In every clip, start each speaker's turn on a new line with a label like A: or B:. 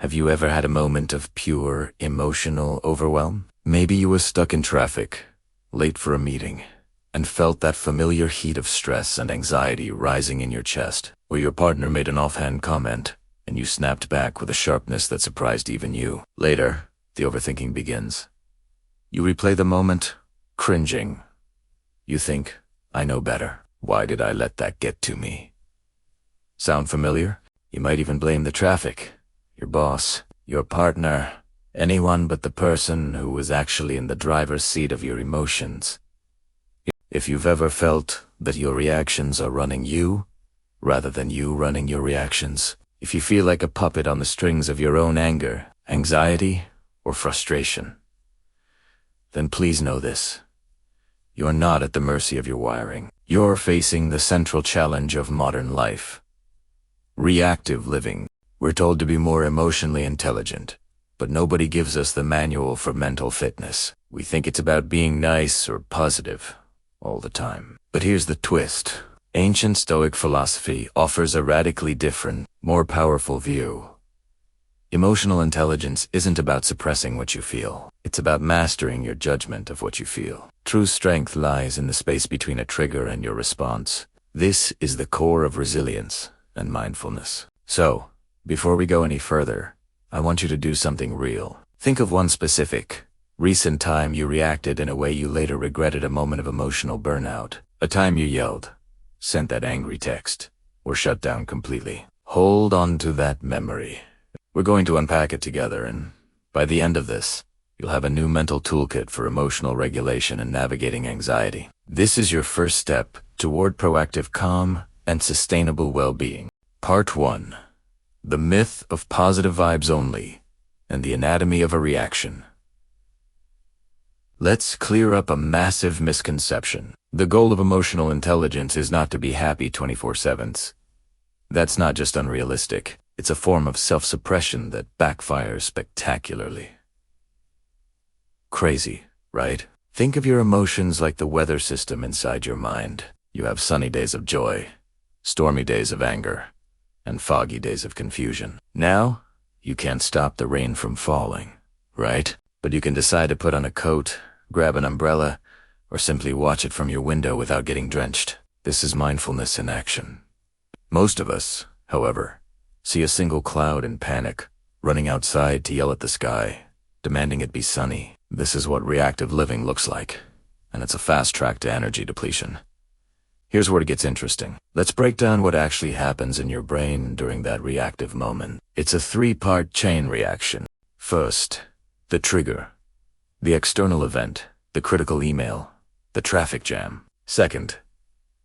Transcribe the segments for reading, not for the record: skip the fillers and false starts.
A: Have you ever had a moment of pure emotional overwhelm? Maybe you were stuck in traffic, late for a meeting, and felt that familiar heat of stress and anxiety rising in your chest, or your partner made an offhand comment, and you snapped back with a sharpness that surprised even you. Later, the overthinking begins. You replay the moment, cringing. You think, I know better. Why did I let that get to me? Sound familiar? You might even blame the traffic, your boss, your partner, anyone but the person who was actually in the driver's seat of your emotions. If you've ever felt that your reactions are running you, rather than you running your reactions, if you feel like a puppet on the strings of your own anger, anxiety, or frustration, then please know this. You're not at the mercy of your wiring. You're facing the central challenge of modern life. Reactive living. We're told to be more emotionally intelligent, but nobody gives us the manual for mental fitness. We think it's about being nice or positive all the time. But here's the twist. Ancient Stoic philosophy offers a radically different, more powerful view. Emotional intelligence isn't about suppressing what you feel. It's about mastering your judgment of what you feel. True strength lies in the space between a trigger and your response. This is the core of resilience and mindfulness. So, before we go any further, I want you to do something real. Think of one specific, recent time you reacted in a way you later regretted, a moment of emotional burnout. A time you yelled, sent that angry text, or shut down completely. Hold on to that memory. We're going to unpack it together, and by the end of this, you'll have a new mental toolkit for emotional regulation and navigating anxiety. This is your first step toward proactive calm and sustainable well-being. Part 1. The myth of positive vibes only, and the anatomy of a reaction. Let's clear up a massive misconception. The goal of emotional intelligence is not to be happy 24/7. That's not just unrealistic. It's a form of self-suppression that backfires spectacularly. Crazy, right? Think of your emotions like the weather system inside your mind. You have sunny days of joy, stormy days of anger, and foggy days of confusion. Now, you can't stop the rain from falling, right? But you can decide to put on a coat, grab an umbrella, or simply watch it from your window without getting drenched. This is mindfulness in action. Most of us, however, see a single cloud and panic, running outside to yell at the sky, demanding it be sunny. This is what reactive living looks like, and it's a fast track to energy depletion. Here's where it gets interesting. Let's break down what actually happens in your brain during that reactive moment. It's a three-part chain reaction. First, the trigger, the external event, the critical email, the traffic jam. Second,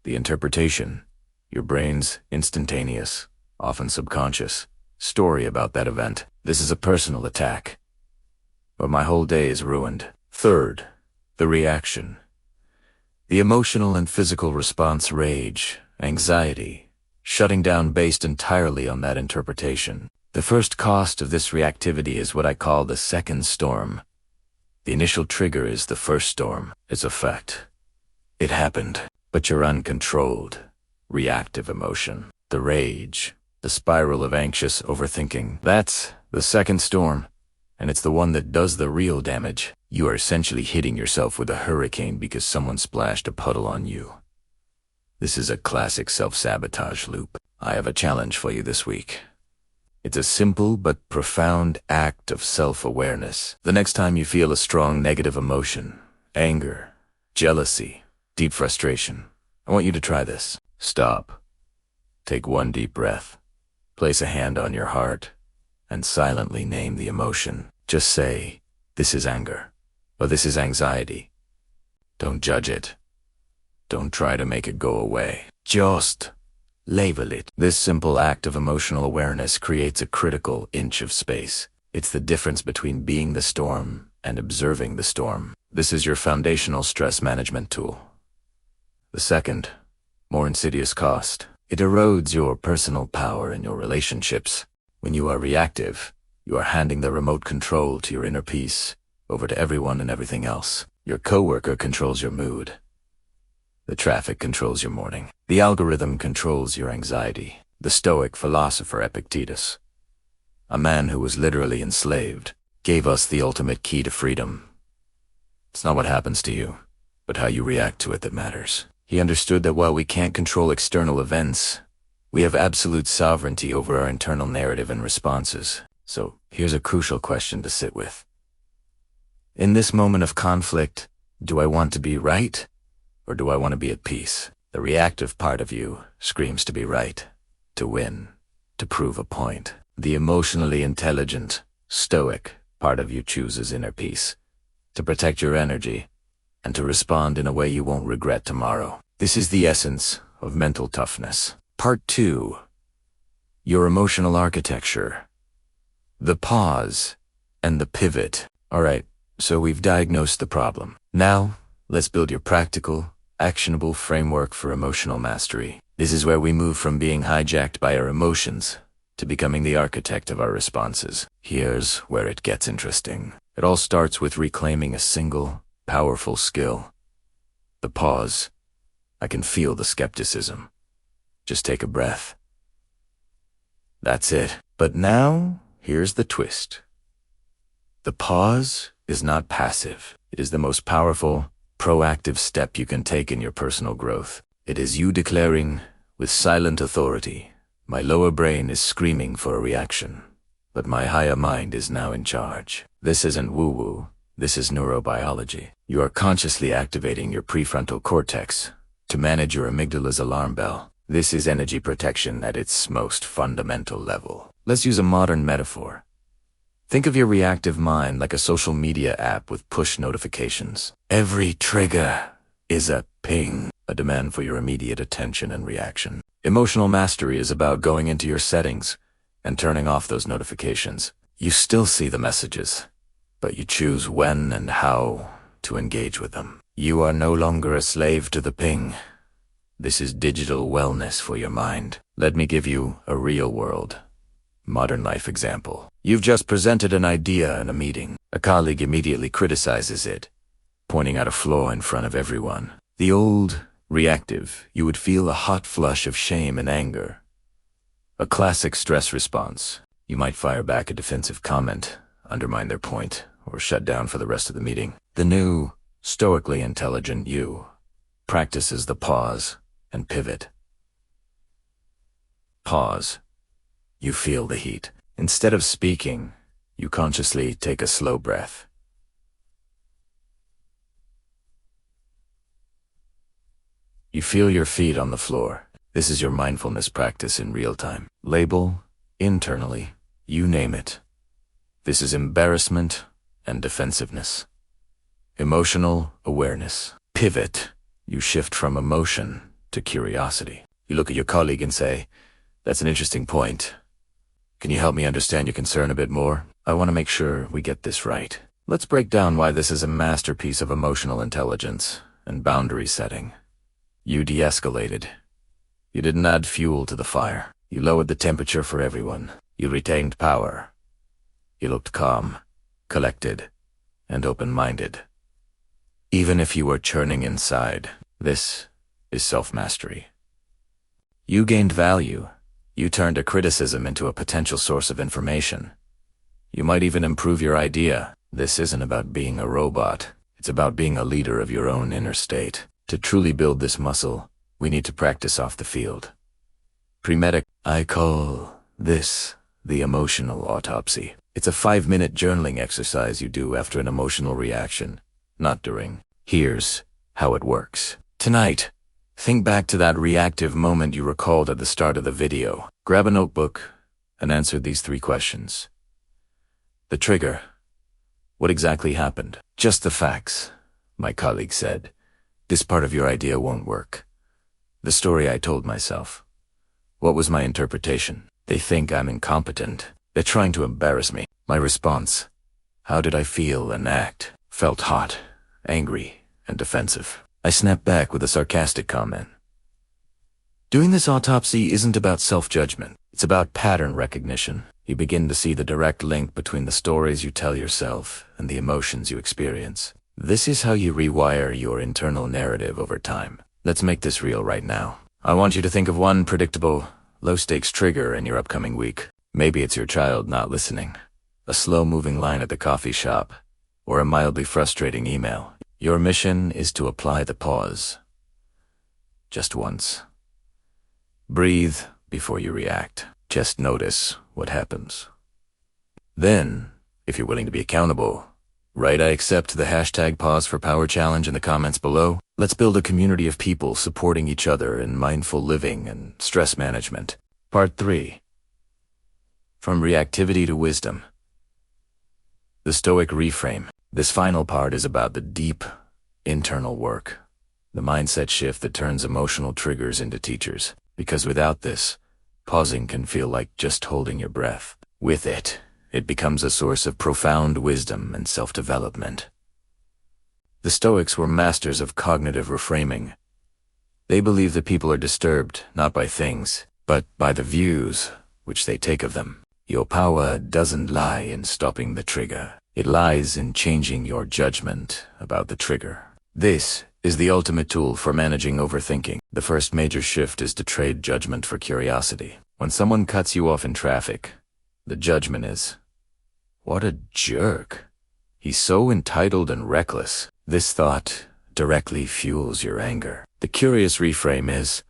A: the interpretation, your brain's instantaneous, often subconscious, story about that event. This is a personal attack, or my whole day is ruined. Third, the reaction, the emotional and physical response: rage, anxiety, shutting down based entirely on that interpretation. The first cost of this reactivity is what I call the second storm. The initial trigger is the first storm. It's a fact. It happened, but you're uncontrolled. Reactive emotion, the rage, the spiral of anxious overthinking. That's the second storm, and it's the one that does the real damage. You are essentially hitting yourself with a hurricane because someone splashed a puddle on you. This is a classic self-sabotage loop. I have a challenge for you this week. It's a simple but profound act of self-awareness. The next time you feel a strong negative emotion, anger, jealousy, deep frustration, I want you to try this. Stop. Take one deep breath. Place a hand on your heart and silently name the emotion. Just say, this is anger, or this is anxiety. Don't judge it. Don't try to make it go away. Just label it. This simple act of emotional awareness creates a critical inch of space. It's the difference between being the storm and observing the storm. This is your foundational stress management tool. The second, more insidious cost. It erodes your personal power in your relationships. When you are reactive, you are handing the remote control to your inner peace over to everyone and everything else. Your coworker controls your mood. The traffic controls your morning. The algorithm controls your anxiety. The Stoic philosopher Epictetus, a man who was literally enslaved, gave us the ultimate key to freedom. It's not what happens to you, but how you react to it that matters. He understood that while we can't control external events, we have absolute sovereignty over our internal narrative and responses. So here's a crucial question to sit with. In this moment of conflict, do I want to be right, or do I want to be at peace? The reactive part of you screams to be right, to win, to prove a point. The emotionally intelligent, stoic part of you chooses inner peace, to protect your energy, and to respond in a way you won't regret tomorrow. This is the essence of mental toughness. Part 2. Your emotional architecture. The pause and the pivot. Alright, so we've diagnosed the problem. Now, let's build your practical, actionable framework for emotional mastery. This is where we move from being hijacked by our emotions to becoming the architect of our responses. Here's where it gets interesting. It all starts with reclaiming a single, powerful skill. The pause. I can feel the skepticism. Just take a breath. That's it. But now, here's the twist. The pause is not passive. It is the most powerful, proactive step you can take in your personal growth. It is you declaring, with silent authority, my lower brain is screaming for a reaction, but my higher mind is now in charge. This isn't woo-woo. This is neurobiology. You are consciously activating your prefrontal cortex to manage your amygdala's alarm bell. This is energy protection at its most fundamental level. Let's use a modern metaphor. Think of your reactive mind like a social media app with push notifications. Every trigger is a ping, a demand for your immediate attention and reaction. Emotional mastery is about going into your settings and turning off those notifications. You still see the messages, but you choose when and how to engage with them. You are no longer a slave to the ping. This is digital wellness for your mind. Let me give you a real-world, modern life example. You've just presented an idea in a meeting. A colleague immediately criticizes it, pointing out a flaw in front of everyone. The old, reactive, you would feel a hot flush of shame and anger. A classic stress response. You might fire back a defensive comment, undermine their point, or shut down for the rest of the meeting. The new, stoically intelligent you practices the pause and pivot. Pause. You feel the heat. Instead of speaking, you consciously take a slow breath. You feel your feet on the floor. This is your mindfulness practice in real time. Label, internally, you name it. This is embarrassment and defensiveness. Emotional awareness. Pivot. You shift from emotion to curiosity. You look at your colleague and say, "That's an interesting point. Can you help me understand your concern a bit more? I want to make sure we get this right." Let's break down why this is a masterpiece of emotional intelligence and boundary setting. You de-escalated. You didn't add fuel to the fire. You lowered the temperature for everyone. You retained power. You looked calm, collected, and open-minded. Even if you were churning inside, this is self-mastery. You gained value. You turned a criticism into a potential source of information. You might even improve your idea. This isn't about being a robot. It's about being a leader of your own inner state. To truly build this muscle, we need to practice off the field. I call this the emotional autopsy. It's a 5-minute journaling exercise you do after an emotional reaction, not during. Here's how it works. Tonight, think back to that reactive moment you recalled at the start of the video. Grab a notebook and answer these 3 questions. The trigger. What exactly happened? Just the facts. My colleague said, "This part of your idea won't work." The story I told myself. What was my interpretation? They think I'm incompetent. They're trying to embarrass me. My response. How did I feel and act? Felt hot, angry, and defensive. I snapped back with a sarcastic comment. Doing this autopsy isn't about self-judgment. It's about pattern recognition. You begin to see the direct link between the stories you tell yourself and the emotions you experience. This is how you rewire your internal narrative over time. Let's make this real right now. I want you to think of one predictable, low-stakes trigger in your upcoming week. Maybe it's your child not listening, a slow-moving line at the coffee shop, or a mildly frustrating email. Your mission is to apply the pause. Just once. Breathe before you react. Just notice what happens. Then, if you're willing to be accountable, write "I accept" the hashtag pause for power challenge in the comments below. Let's build a community of people supporting each other in mindful living and stress management. Part 3. From reactivity to wisdom. The Stoic Reframe. This final part is about the deep, internal work, the mindset shift that turns emotional triggers into teachers. Because without this, pausing can feel like just holding your breath. With it, it becomes a source of profound wisdom and self-development. The Stoics were masters of cognitive reframing. They believe that people are disturbed not by things, but by the views which they take of them. Your power doesn't lie in stopping the trigger. It lies in changing your judgment about the trigger. This is the ultimate tool for managing overthinking. The first major shift is to trade judgment for curiosity. When someone cuts you off in traffic, the judgment is, "What a jerk. He's so entitled and reckless." This thought directly fuels your anger. The curious reframe is,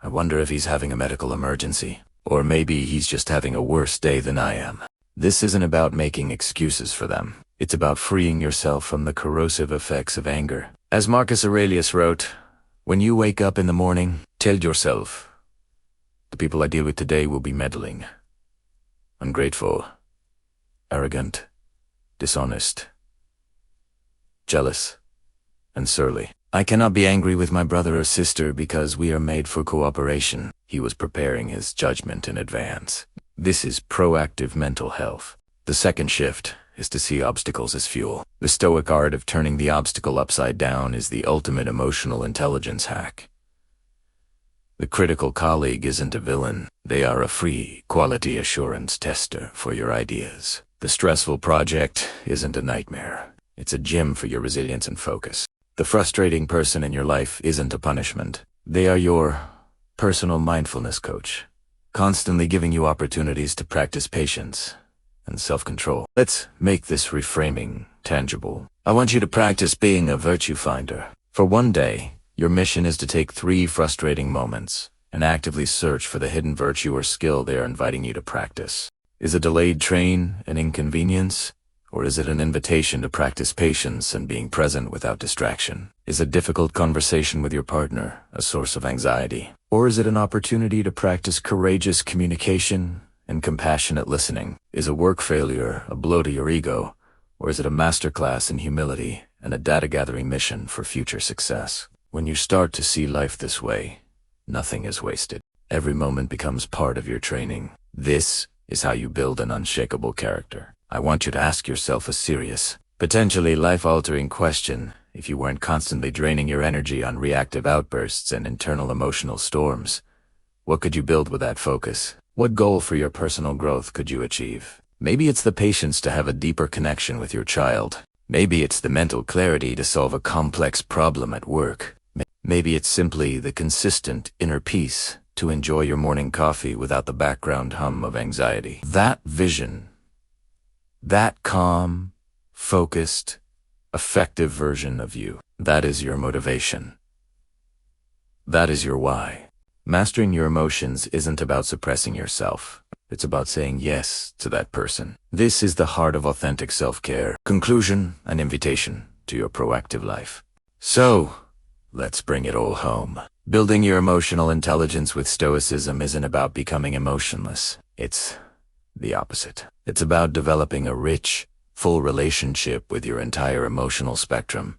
A: "I wonder if he's having a medical emergency. Or maybe he's just having a worse day than I am." This isn't about making excuses for them. It's about freeing yourself from the corrosive effects of anger. As Marcus Aurelius wrote, when you wake up in the morning, tell yourself, "The people I deal with today will be meddling, ungrateful, arrogant, dishonest, jealous, and surly. I cannot be angry with my brother or sister because we are made for cooperation." He was preparing his judgment in advance. This is proactive mental health. The second shift is to see obstacles as fuel. The Stoic art of turning the obstacle upside down is the ultimate emotional intelligence hack. The critical colleague isn't a villain. They are a free quality assurance tester for your ideas. The stressful project isn't a nightmare. It's a gym for your resilience and focus. The frustrating person in your life isn't a punishment. They are your personal mindfulness coach, constantly giving you opportunities to practice patience and self-control. Let's make this reframing tangible. I want you to practice being a virtue finder. For one day, your mission is to take 3 frustrating moments and actively search for the hidden virtue or skill they are inviting you to practice. Is a delayed train an inconvenience? Or is it an invitation to practice patience and being present without distraction? Is a difficult conversation with your partner a source of anxiety? Or is it an opportunity to practice courageous communication and compassionate listening? Is a work failure a blow to your ego? Or is it a masterclass in humility and a data-gathering mission for future success? When you start to see life this way, nothing is wasted. Every moment becomes part of your training. This is how you build an unshakable character. I want you to ask yourself a serious, potentially life-altering question. If you weren't constantly draining your energy on reactive outbursts and internal emotional storms, what could you build with that focus? What goal for your personal growth could you achieve? Maybe it's the patience to have a deeper connection with your child. Maybe it's the mental clarity to solve a complex problem at work. Maybe it's simply the consistent inner peace to enjoy your morning coffee without the background hum of anxiety. That vision, that calm, focused, effective version of you, that is your motivation. That is your why. Mastering your emotions isn't about suppressing yourself. It's about saying yes to that person. This is the heart of authentic self-care. Conclusion, an invitation to your proactive life. So, let's bring it all home. Building your emotional intelligence with Stoicism isn't about becoming emotionless. It's the opposite. It's about developing a rich, full relationship with your entire emotional spectrum,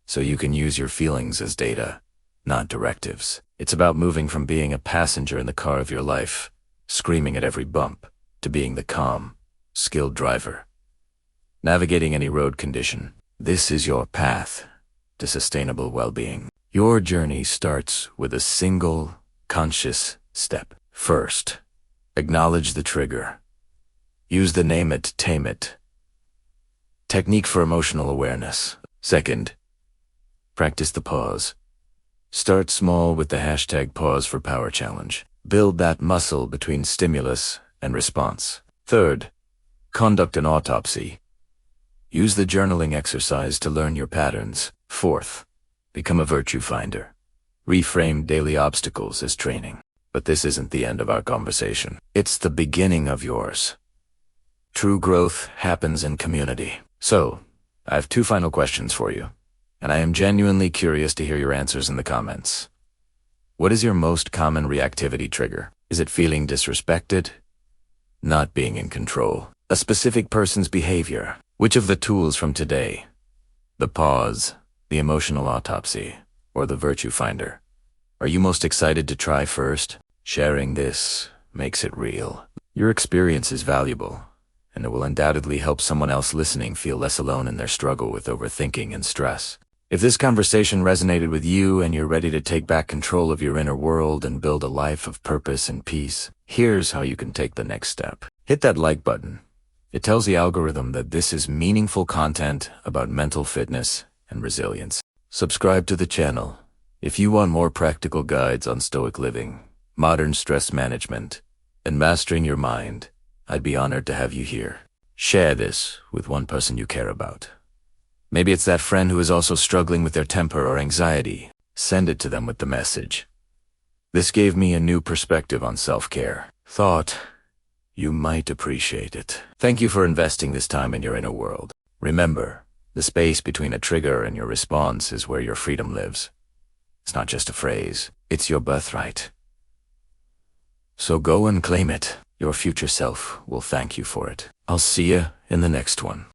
A: so you can use your feelings as data, not directives. It's about moving from being a passenger in the car of your life, screaming at every bump, to being the calm, skilled driver, navigating any road condition. This is your path to sustainable well-being. Your journey starts with a single, conscious step. First, acknowledge the trigger. Use the name it, tame it technique for emotional awareness. Second, practice the pause. Start small with the hashtag pause for power challenge. Build that muscle between stimulus and response. Third, conduct an autopsy. Use the journaling exercise to learn your patterns. Fourth, become a virtue finder. Reframe daily obstacles as training. But this isn't the end of our conversation. It's the beginning of yours. True growth happens in community. So, I have 2 final questions for you, and I am genuinely curious to hear your answers in the comments. What is your most common reactivity trigger? Is it feeling disrespected? Not being in control? A specific person's behavior? Which of the tools from today? The pause, the emotional autopsy, or the virtue finder? Are you most excited to try first? Sharing this makes it real. Your experience is valuable, and it will undoubtedly help someone else listening feel less alone in their struggle with overthinking and stress. If this conversation resonated with you and you're ready to take back control of your inner world and build a life of purpose and peace, here's how you can take the next step. Hit that like button. It tells the algorithm that this is meaningful content about mental fitness and resilience. Subscribe to the channel if you want more practical guides on Stoic living, modern stress management, and mastering your mind. I'd be honored to have you here. Share this with one person you care about. Maybe it's that friend who is also struggling with their temper or anxiety. Send it to them with the message. This gave me a new perspective on self-care. Thought you might appreciate it. Thank you for investing this time in your inner world. Remember, the space between a trigger and your response is where your freedom lives. It's not just a phrase, it's your birthright. So go and claim it. Your future self will thank you for it. I'll see you in the next one.